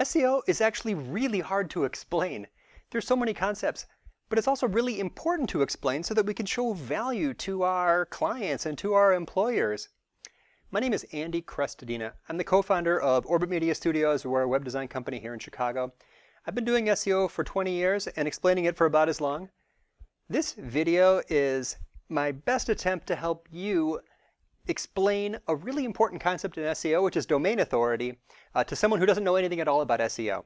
SEO is actually really hard to explain. There's so many concepts, but it's also really important to explain so that we can show value to our clients and to our employers. My name is Andy Crestodina. I'm the co-founder of Orbit Media Studios. We're a web design company here in Chicago. I've been doing SEO for 20 years and explaining it for about as long. This video is my best attempt to help you explain a really important concept in SEO, which is domain authority, to someone who doesn't know anything at all about SEO,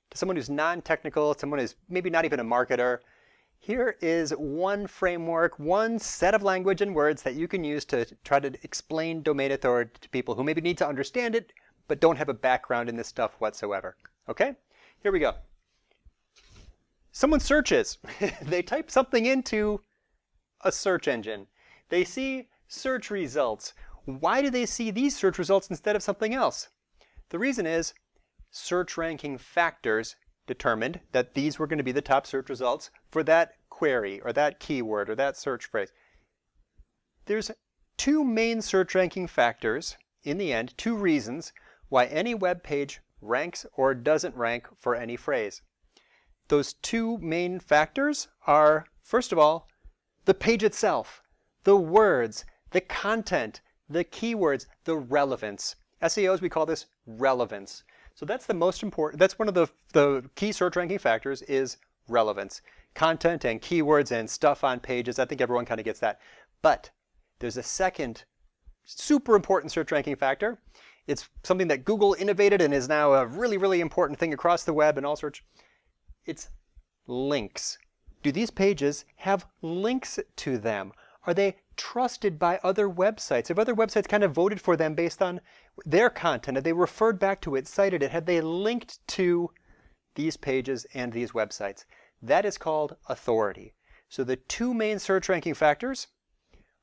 to someone who's non-technical, someone who's maybe not even a marketer. Here is one framework, one set of language and words that you can use to try to explain domain authority to people who maybe need to understand it, but don't have a background in this stuff whatsoever. Okay? Here we go. Someone searches. They type something into a search engine. They see search results. Why do they see these search results instead of something else? The reason is search ranking factors determined that these were going to be the top search results for that query or that keyword or that search phrase. There's two main search ranking factors in the end, two reasons why any web page ranks or doesn't rank for any phrase. Those two main factors are, first of all, the page itself, the words, the content, the keywords, the relevance. SEOs, we call this relevance. So that's the most important, that's one of the key search ranking factors is relevance. Content and keywords and stuff on pages, I think everyone kind of gets that. But there's a second super important search ranking factor. It's something that Google innovated and is now a really, really important thing across the web and all sorts. It's links. Do these pages have links to them? Are they trusted by other websites? Have other websites kind of voted for them based on their content? Have they referred back to it, cited it? Have they linked to these pages and these websites? That is called authority. So the two main search ranking factors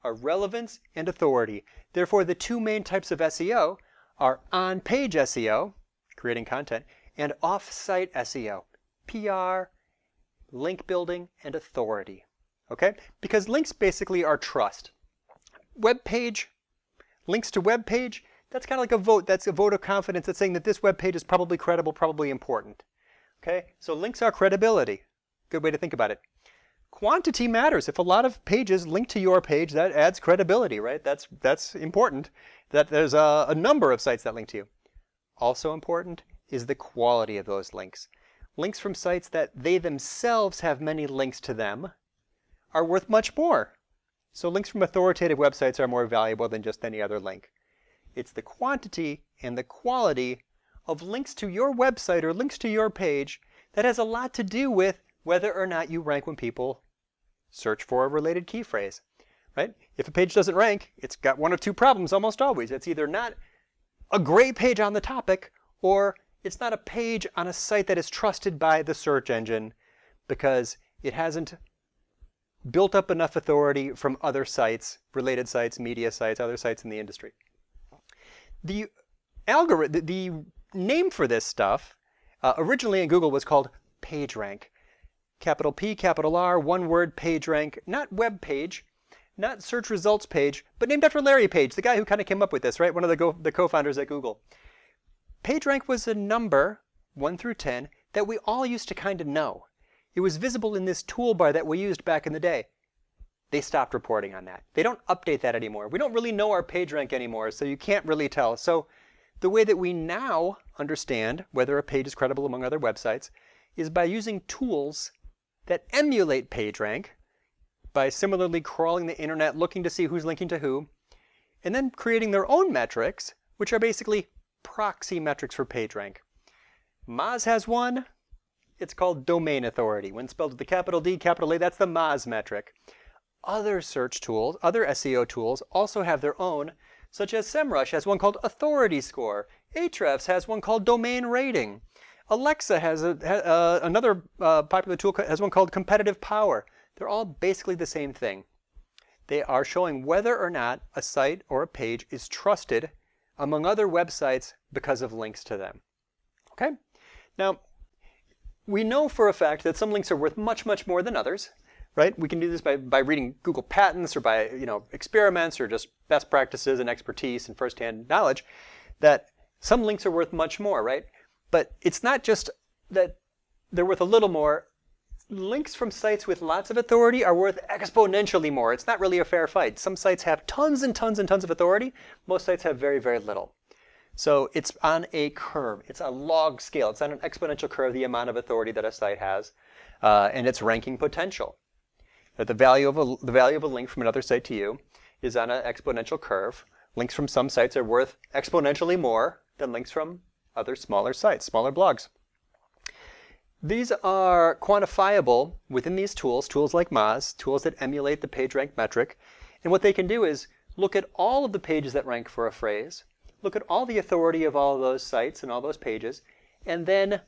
are relevance and authority. Therefore, the two main types of SEO are on-page SEO, creating content, and off-site SEO, PR, link building, and authority. Okay? Because links basically are trust. Web page, links to web page, that's kind of like a vote. That's a vote of confidence that's saying that this web page is probably credible, probably important. Okay? So links are credibility. Good way to think about it. Quantity matters. If a lot of pages link to your page, that adds credibility, right? That's important. That there's a number of sites that link to you. Also important is the quality of those links. Links from sites that they themselves have many links to them are worth much more. So links from authoritative websites are more valuable than just any other link. It's the quantity and the quality of links to your website or links to your page that has a lot to do with whether or not you rank when people search for a related key phrase. Right? If a page doesn't rank, it's got one of two problems almost always. It's either not a great page on the topic, or it's not a page on a site that is trusted by the search engine because it hasn't built up enough authority from other sites, related sites, media sites, other sites in the industry. The algorithm, the name for this stuff, originally in Google was called PageRank. Capital P, capital R, one word, PageRank, not web page, not search results page, but named after Larry Page, the guy who kind of came up with this, right? One of the co-founders at Google. PageRank was a number, 1 through 10, that we all used to kind of know. It was visible in this toolbar that we used back in the day. They stopped reporting on that. They don't update that anymore. We don't really know our PageRank anymore, so you can't really tell. So the way that we now understand whether a page is credible among other websites is by using tools that emulate PageRank, by similarly crawling the internet, looking to see who's linking to who, and then creating their own metrics, which are basically proxy metrics for PageRank. Moz has one. It's called domain authority. When spelled with the capital D, capital A, that's the Moz metric. Other search tools, other SEO tools also have their own, such as SEMrush has one called authority score. Ahrefs has one called domain rating. Alexa has another popular tool has one called competitive power. They're all basically the same thing. They are showing whether or not a site or a page is trusted among other websites because of links to them. Okay? Now, we know for a fact that some links are worth much, much more than others, right? We can do this by reading Google patents or by experiments or just best practices and expertise and firsthand knowledge that some links are worth much more, right? But it's not just that they're worth a little more. Links from sites with lots of authority are worth exponentially more. It's not really a fair fight. Some sites have tons and tons and tons of authority. Most sites have very, very little. So it's on a curve. It's a log scale. It's on an exponential curve, the amount of authority that a site has, and its ranking potential. That the value of a link from another site to you is on an exponential curve. Links from some sites are worth exponentially more than links from other smaller sites, smaller blogs. These are quantifiable within these tools like Moz, tools that emulate the PageRank metric. And what they can do is look at all of the pages that rank for a phrase, look at all the authority of all of those sites and all those pages, and then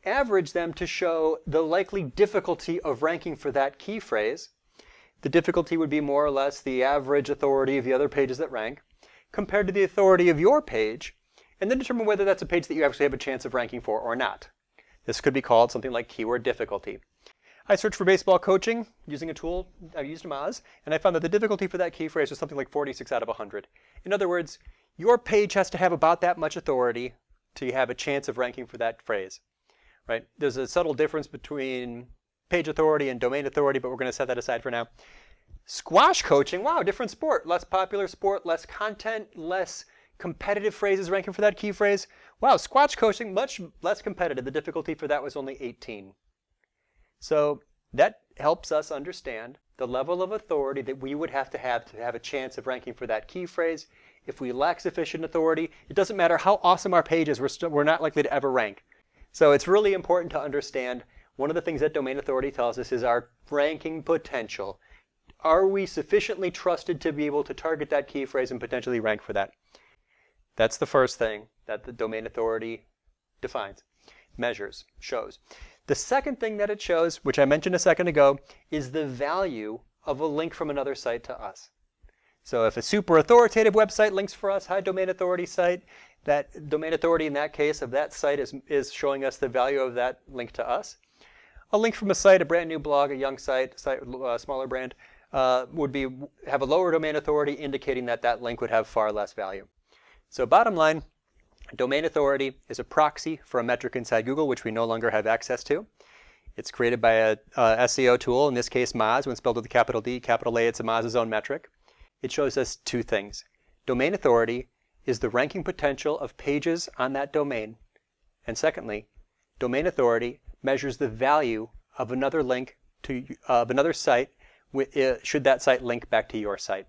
average them to show the likely difficulty of ranking for that key phrase. The difficulty would be more or less the average authority of the other pages that rank compared to the authority of your page, and then determine whether that's a page that you actually have a chance of ranking for or not. This could be called something like keyword difficulty. I searched for baseball coaching using a tool. I used Moz, and I found that the difficulty for that key phrase was something like 46 out of 100. In other words, your page has to have about that much authority to have a chance of ranking for that phrase. Right? There's a subtle difference between page authority and domain authority, but we're going to set that aside for now. Squash coaching, wow, different sport. Less popular sport, less content, less competitive phrases ranking for that key phrase. Wow, squash coaching, much less competitive. The difficulty for that was only 18. So that helps us understand the level of authority that we would have a chance of ranking for that key phrase. If we lack sufficient authority, it doesn't matter how awesome our page is, we're not likely to ever rank. So it's really important to understand one of the things that domain authority tells us is our ranking potential. Are we sufficiently trusted to be able to target that key phrase and potentially rank for that? That's the first thing that the domain authority defines, measures, shows. The second thing that it shows, which I mentioned a second ago, is the value of a link from another site to us. So if a super authoritative website links for us, high domain authority site, that domain authority in that case of that site is showing us the value of that link to us. A link from a site, a brand new blog, a young site, smaller brand, would have a lower domain authority, indicating that that link would have far less value. So bottom line, domain authority is a proxy for a metric inside Google, which we no longer have access to. It's created by a SEO tool, in this case Moz, when spelled with a capital D, capital A, it's a Moz's own metric. It shows us two things. Domain authority is the ranking potential of pages on that domain. And secondly, domain authority measures the value of another link to another site should that site link back to your site.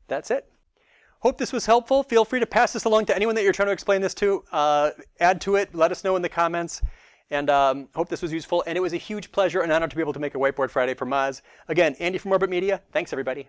That's it. Hope this was helpful. Feel free to pass this along to anyone that you're trying to explain this to. Add to it. Let us know in the comments. And hope this was useful. And it was a huge pleasure and honor to be able to make a Whiteboard Friday for Moz. Again, Andy from Orbit Media. Thanks, everybody.